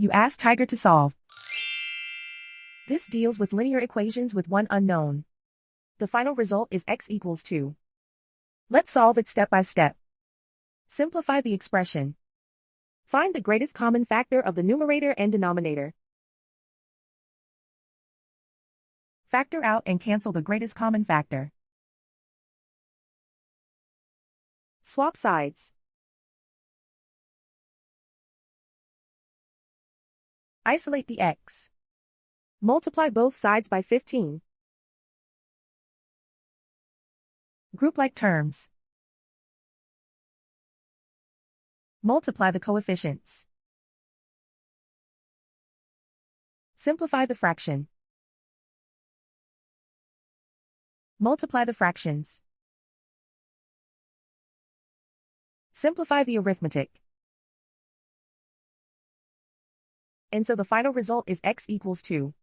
You ask Tiger to solve. This deals with linear equations with one unknown. The final result is x equals 2. Let's solve it step by step. Simplify the expression. Find the greatest common factor of the numerator and denominator. Factor out and cancel the greatest common factor. Swap sides. Isolate the x. Multiply both sides by 15. Group like terms. Multiply the coefficients. Simplify the fraction. Multiply the fractions. Simplify the arithmetic. And so the final result is x equals 2.